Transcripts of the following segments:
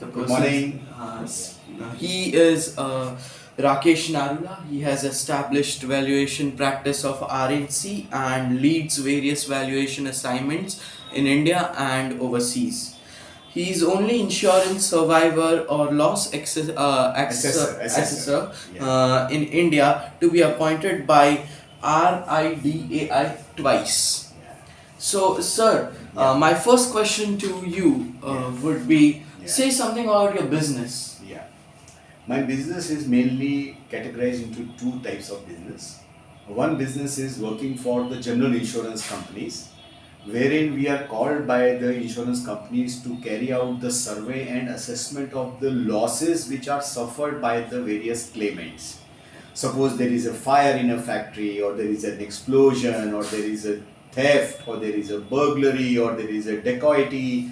the Good person. morning. He is Rakesh Narula. He has established valuation practice of RNC and leads various valuation assignments in India and overseas. He is only insurance survivor or loss assessor Yeah. in India to be appointed by RIDAI twice. Yeah. So, sir, Yeah. my first question to you would be say something about your business. Yeah. My business is mainly categorized into two types of business. One business is working for the general insurance companies, wherein we are called by the insurance companies to carry out the survey and assessment of the losses which are suffered by the various claimants. Suppose there is a fire in a factory, or there is an explosion, or there is a theft, or there is a burglary, or there is a dacoity.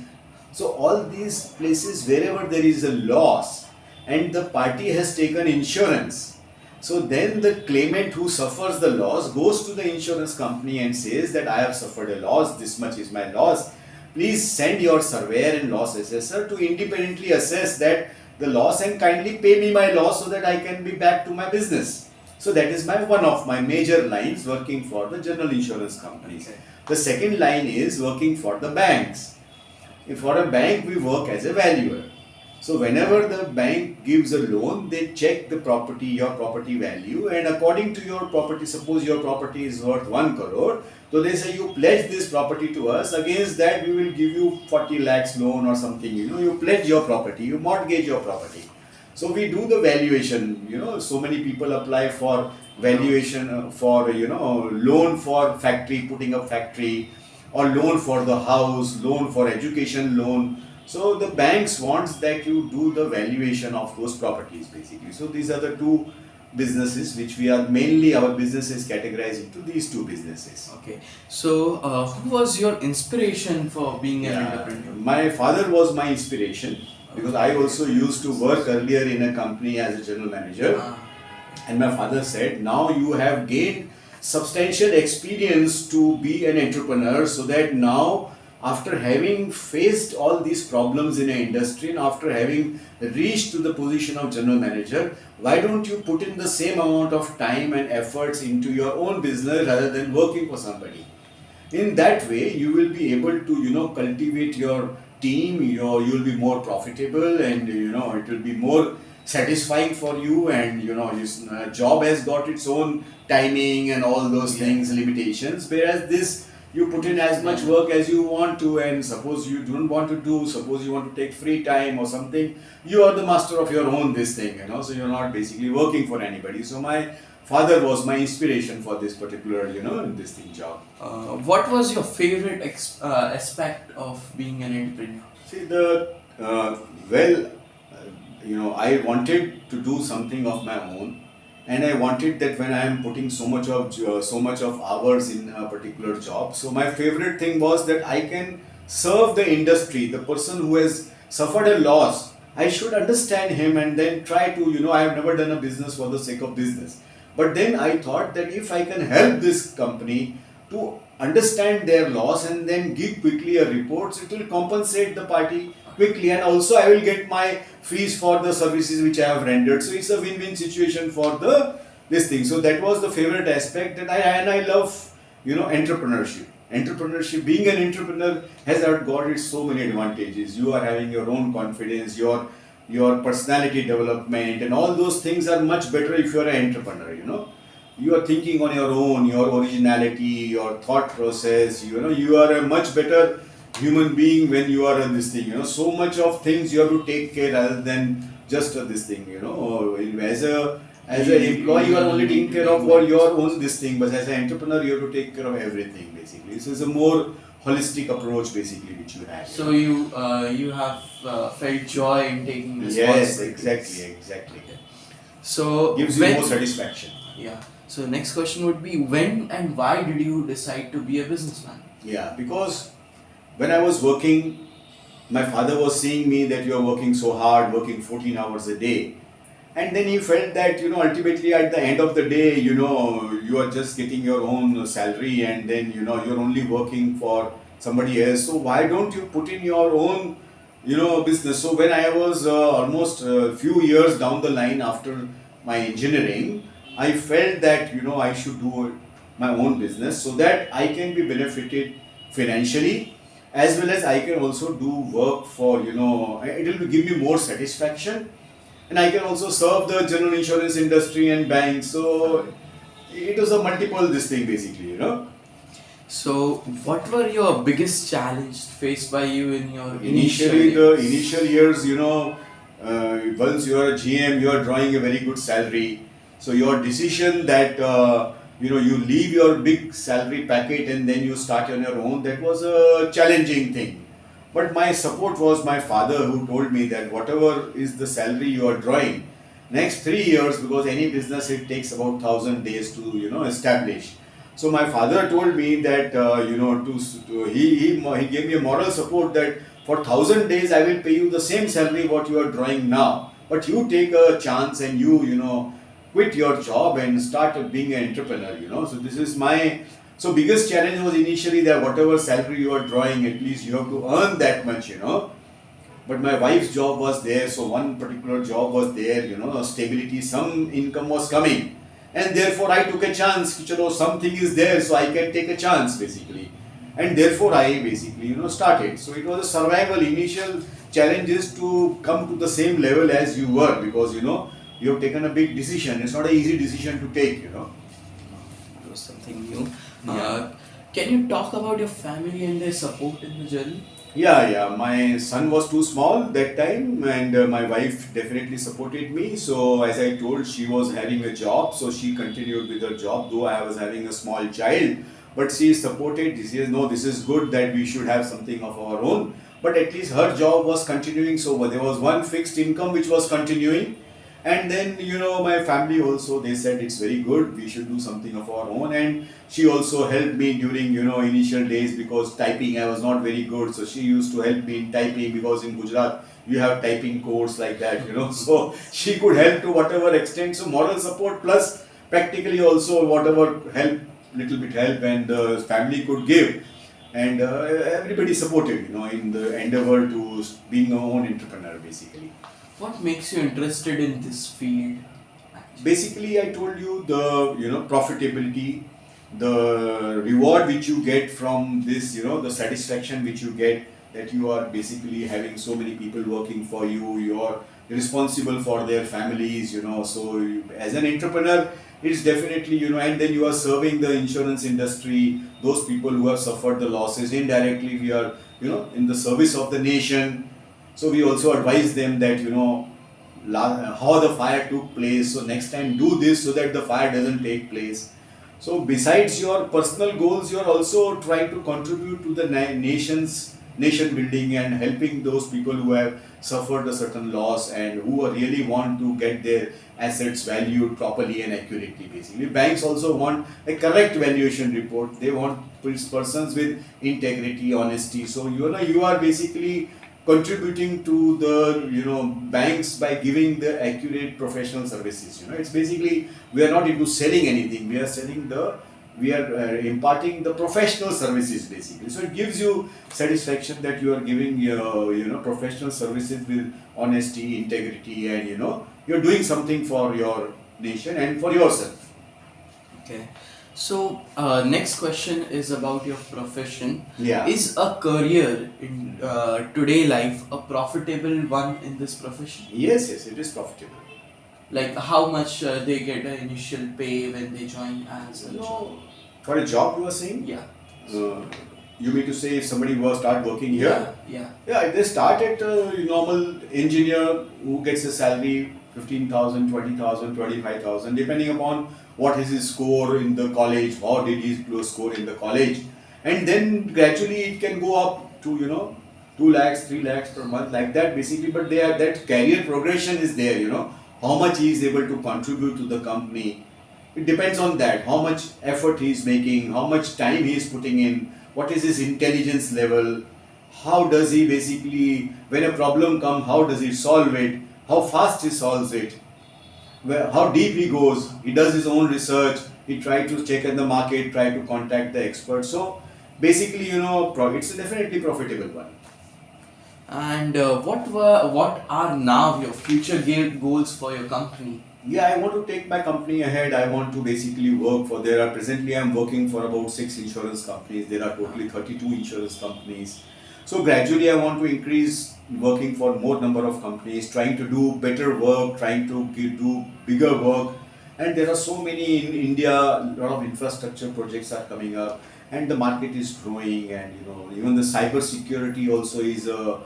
So all these places, wherever there is a loss and the party has taken insurance, so then the claimant who suffers the loss goes to the insurance company and says that I have suffered a loss, this much is my loss. Please send your surveyor and loss assessor to independently assess that the loss and kindly pay me my loss so that I can be back to my business. So that is one of my major lines working for the general insurance companies. Okay. The second line is working for the banks. For a bank, we work as a valuer. So whenever the bank gives a loan, they check the property, your property value, and according to your property, suppose your property is worth 1 crore, so they say you pledge this property to us, against that we will give you 40 lakhs loan or something, you pledge your property, you mortgage your property. So we do the valuation, so many people apply for valuation for, loan for factory, putting up factory, or loan for the house, loan for education loan. So the banks wants that you do the valuation of those properties basically. So these are the two businesses which we are mainly, our business is categorized into these two businesses. Okay. So, who was your inspiration for being an entrepreneur? My father was my inspiration because I also used to work earlier in a company as a general manager. And my father said, now you have gained substantial experience to be an entrepreneur, so that now after having faced all these problems in an industry and after having reached to the position of general manager, why don't you put in the same amount of time and efforts into your own business rather than working for somebody? In that way, you will be able to, cultivate your team, you'll be more profitable, and, it will be more satisfying for you, and, your job has got its own timing and all those things, limitations, whereas this, you put in as much work as you want to, and suppose you don't want to do, suppose you want to take free time or something, you are the master of your own this thing, so you're not basically working for anybody. So my father was my inspiration for this particular, this thing job. What was your favorite aspect of being an entrepreneur? See, I wanted to do something of my own. And I wanted that when I am putting so much of hours in a particular job. So my favorite thing was that I can serve the industry, the person who has suffered a loss. I should understand him and then try to, I have never done a business for the sake of business. But then I thought that if I can help this company to understand their loss and then give quickly a report, it will compensate the party quickly, and also I will get my fees for the services which I have rendered. So it's a win-win situation for this thing. So that was the favorite aspect that I love, entrepreneurship. Entrepreneurship, being an entrepreneur has got its so many advantages. You are having your own confidence, your personality development, and all those things are much better if you are an entrepreneur. You are thinking on your own, your originality, your thought process. You are a much better human being when you are in this thing. So much of things you have to take care rather than just this thing. As an employee, you are only taking care of your own this thing, but as an entrepreneur, you have to take care of everything basically. So it's a more holistic approach basically which you have. So you have felt joy in taking responsibility. Yes, exactly. Okay. So gives you more satisfaction. Yeah. So next question would be, when and why did you decide to be a businessman? Yeah, because when I was working, my father was seeing me that you are working so hard, working 14 hours a day. And then he felt that, ultimately at the end of the day, you are just getting your own salary, and then, you're only working for somebody else. So why don't you put in your own business. So when I was almost a few years down the line after my engineering, I felt that I should do my own business so that I can be benefited financially, as well as I can also do work for it will give me more satisfaction, and I can also serve the general insurance industry and banks. So it was a multiple this thing basically. So, what were your biggest challenges faced by you in your initial Initially, the days? initial years, once you are a GM, you are drawing a very good salary. So your decision that you leave your big salary packet and then you start on your own, that was a challenging thing. But my support was my father, who told me that whatever is the salary you are drawing, next 3 years, because any business it takes about 1,000 days to establish. So my father told me that he gave me a moral support that for 1,000 days I will pay you the same salary what you are drawing now, but you take a chance and you quit your job and start being an entrepreneur. So this is my biggest challenge was initially that whatever salary you are drawing, at least you have to earn that much. But my wife's job was there, so one particular job was there, stability, some income was coming. And therefore I took a chance, something is there, so I can take a chance basically. And therefore I basically, started. So it was a survival. Initial challenge is to come to the same level as you were, because you have taken a big decision. It's not an easy decision to take. It was something new. Yeah. Can you talk about your family and their support in the journey? Yeah. My son was too small that time, and my wife definitely supported me. So, as I told, she was having a job, so she continued with her job, though I was having a small child. But she supported. She says, no, this is good that we should have something of our own. But at least her job was continuing, so there was one fixed income which was continuing. And then my family also, they said it's very good, we should do something of our own. And she also helped me during initial days, because typing I was not very good, so she used to help me in typing, because in Gujarat you have typing course like that. So she could help to whatever extent. So moral support plus practically also whatever help, little bit help, and the family could give. And everybody supported in the endeavor to being our own entrepreneur basically. What makes you interested in this field? Basically, I told you the profitability, the reward which you get from this, the satisfaction which you get, that you are basically having so many people working for you, you are responsible for their families. So as an entrepreneur, it's definitely, and then you are serving the insurance industry, those people who have suffered the losses. Indirectly we are in the service of the nation. So we also advise them that how the fire took place, so next time do this so that the fire doesn't take place. So besides your personal goals, you are also trying to contribute to the nation building and helping those people who have suffered a certain loss and who really want to get their assets valued properly and accurately basically. Banks also want a correct valuation report. They want persons with integrity, honesty. So you are basically contributing to the banks by giving the accurate professional services. It's basically, we are not into selling anything, we are imparting the professional services basically. So it gives you satisfaction that you are giving professional services with honesty, integrity, and you're doing something for your nation and for yourself. Okay. So, next question is about your profession. Yeah. Is a career in today life a profitable one in this profession? Yes, it is profitable. Like how much they get an initial pay when they join as a job? For a job you are saying? Yeah. You mean to say if somebody was start working here? Yeah. They start at a normal engineer who gets a salary 15,000, 20,000, 25,000, depending upon what is his score in the college, how did he score in the college, and then gradually it can go up to 2 lakhs, 3 lakhs per month, like that basically. But that career progression is there. How much he is able to contribute to the company. It depends on that, how much effort he is making, how much time he is putting in, what is his intelligence level, how does he basically, when a problem comes, how does he solve it, how fast he solves it, how deep he goes, he does his own research, he tries to check in the market, try to contact the experts. So basically, it's a definitely profitable one. And what are now your future goals for your company? Yeah, I want to take my company ahead. I want to basically work for, there are presently I'm working for about 6 insurance companies. There are totally 32 insurance companies. So gradually I want to increase working for more number of companies, trying to do better work, trying to do bigger work. And there are so many in India, a lot of infrastructure projects are coming up and the market is growing, and even the cyber security also is a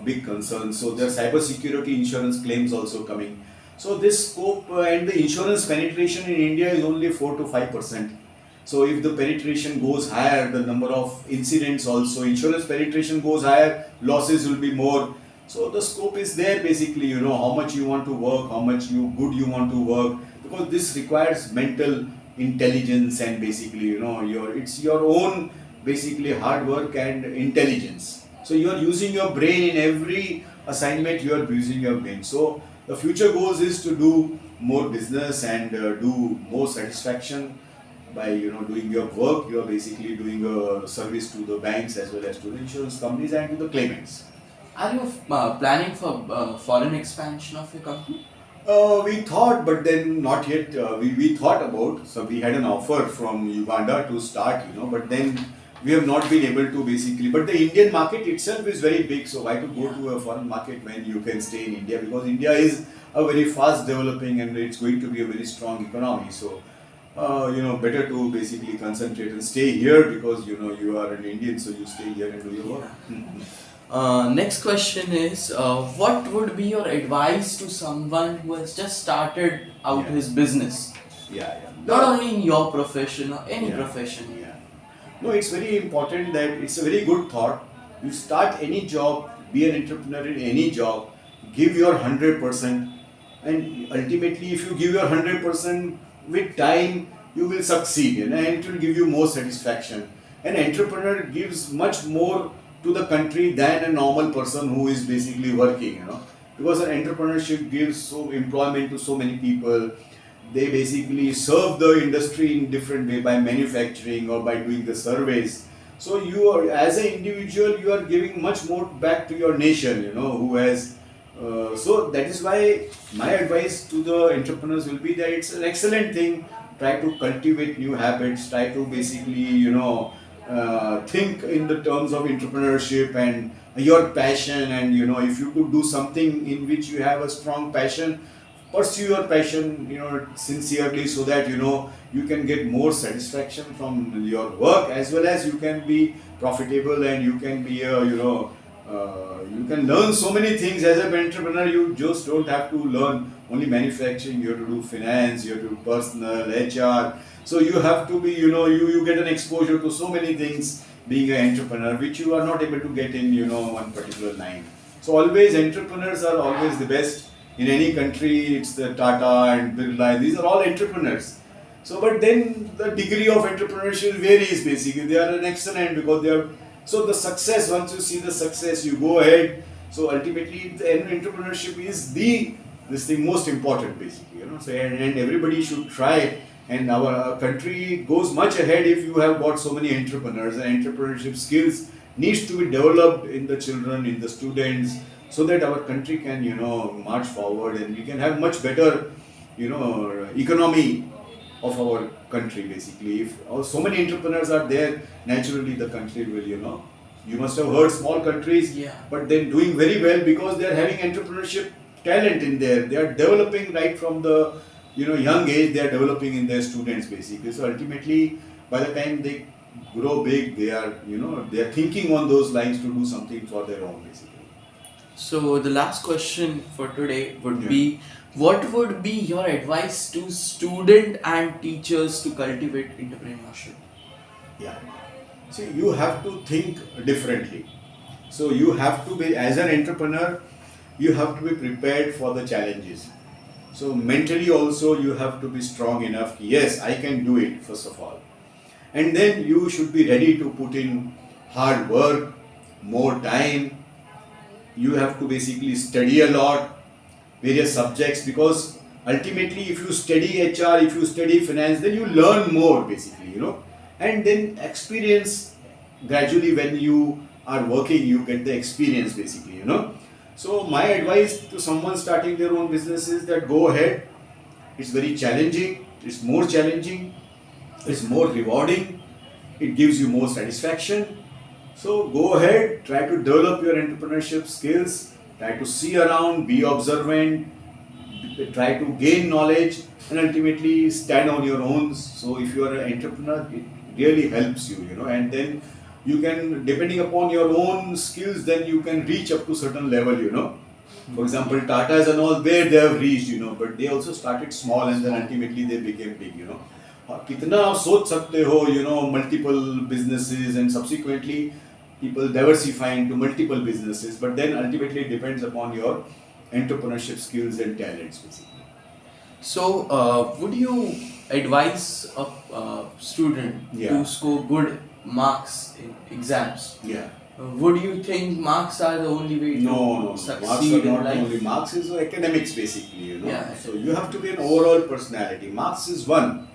big concern. So there are cyber security insurance claims also coming. So this scope and the insurance penetration in India is only 4 to 5%. So if the penetration goes higher, the number of incidents also, insurance penetration goes higher, losses will be more. So the scope is there basically, how much you want to work, how much good you want to work, because this requires mental intelligence and basically, it's your own basically hard work and intelligence. So you are using your brain in every assignment, you are using your brain. So the future goals is to do more business and do more satisfaction by doing your work. You are basically doing a service to the banks as well as to the insurance companies and to the claimants. Are you planning for foreign expansion of your company? We thought, but then not yet. We thought about, so we had an offer from Uganda to start, but then we have not been able to basically. But the Indian market itself is very big, so why to go to a foreign market when you can stay in India? Because India is a very fast developing and it's going to be a very strong economy. So, better to basically concentrate and stay here because you are an Indian, so you stay here and do your work. Next question is, what would be your advice to someone who has just started out his business? Yeah. Not only in your profession or any profession. Yeah. No, it's very important that it's a very good thought. You start any job, be an entrepreneur in any job, give your 100%, and ultimately, if you give your 100%, with time you will succeed, and it will give you more satisfaction. An entrepreneur gives much more to the country than a normal person who is basically working, because an entrepreneurship gives so employment to so many people. They basically serve the industry in different way by manufacturing or by doing the surveys. So you are, as an individual, you are giving much more back to your nation, who has. So that is why my advice to the entrepreneurs will be that it's an excellent thing. Try to cultivate new habits. Try to basically, think in the terms of entrepreneurship and your passion, and if you could do something in which you have a strong passion, pursue your passion sincerely, so that you can get more satisfaction from your work, as well as you can be profitable and you can be you can learn so many things as an entrepreneur. You just don't have to learn only manufacturing, you have to do finance, you have to do personal, HR. So you have to be, you get an exposure to so many things being an entrepreneur, which you are not able to get in, one particular line. So always entrepreneurs are always the best. In any country, it's the Tata and Birla, these are all entrepreneurs. So, but then the degree of entrepreneurship varies basically. They are an excellent because they are, so the success, once you see the success, you go ahead. So ultimately, the entrepreneurship is this thing most important basically, So, and everybody should try. And our country goes much ahead if you have got so many entrepreneurs, and entrepreneurship skills needs to be developed in the children, in the students, so that our country can, march forward and we can have much better, economy of our country basically. If so many entrepreneurs are there, naturally the country will, you must have heard small countries, but they're doing very well because they're having entrepreneurship talent in there. They are developing right from the young age. They are developing in their students basically. So ultimately, by the time they grow big, they are they are thinking on those lines to do something for their own basically. So the last question for today would be, what would be your advice to student and teachers to cultivate entrepreneurship? Yeah. See, you have to think differently. So you have to be, as an entrepreneur, you have to be prepared for the challenges. So mentally also you have to be strong enough. Yes, I can do it, first of all. And then you should be ready to put in hard work, more time. You have to basically study a lot, various subjects, because ultimately if you study HR, if you study finance, then you learn more basically, and then experience gradually when you are working, you get the experience basically, you know. So my advice to someone starting their own business is that go ahead. It's very challenging, it's more challenging, it's more rewarding, it gives you more satisfaction. So go ahead, try to develop your entrepreneurship skills, try to see around, be observant, try to gain knowledge, and ultimately stand on your own. So if you are an entrepreneur, it really helps you, you know, and then you can, depending upon your own skills, then you can reach up to certain level, you know. For example, Tata's and all, where they have reached, you know, but they also started small and then ultimately they became big, you know. कितना आप सोच सकते हो, you know, multiple businesses and subsequently people diversify into multiple businesses, but then ultimately it depends upon your entrepreneurship skills and talents basically. So, would you advise a student Yeah. to score good marks in exams? Yeah. Would you think marks are the only way to No. succeed Marks are in not life? only marks is academics basically, you know. Yeah. So you have to be an overall personality. Marks is one.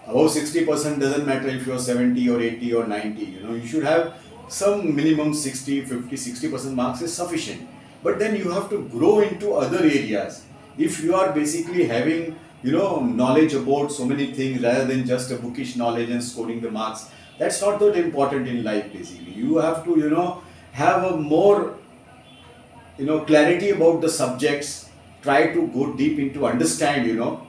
Above 60% doesn't matter if you're 70 or 80 or 90, you know. You should have some minimum 60, 50, 60% marks is sufficient. But then you have to grow into other areas. If you are basically having, you know, knowledge about so many things rather than just a bookish knowledge and scoring the marks, that's not that important in life basically. You have to, you know, have a more, you know, clarity about the subjects, try to go deep into understand, you know.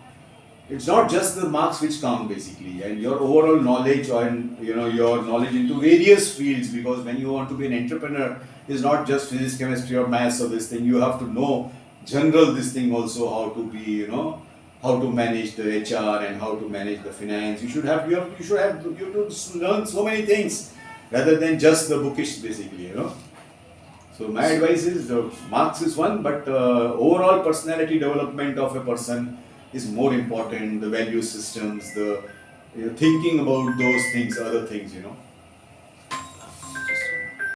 It's not just the marks which count basically, and your overall knowledge and, you know, your knowledge into various fields, because when you want to be an entrepreneur, it's not just physics, chemistry or maths or this thing. You have to know general this thing also, how to be, you know, how to manage the HR and how to manage the finance. You have to learn so many things rather than just the bookish basically, you know. So my advice is the marks is one, but overall personality development of a person is more important. The value systems, the, you know, thinking about those things, other things, you know.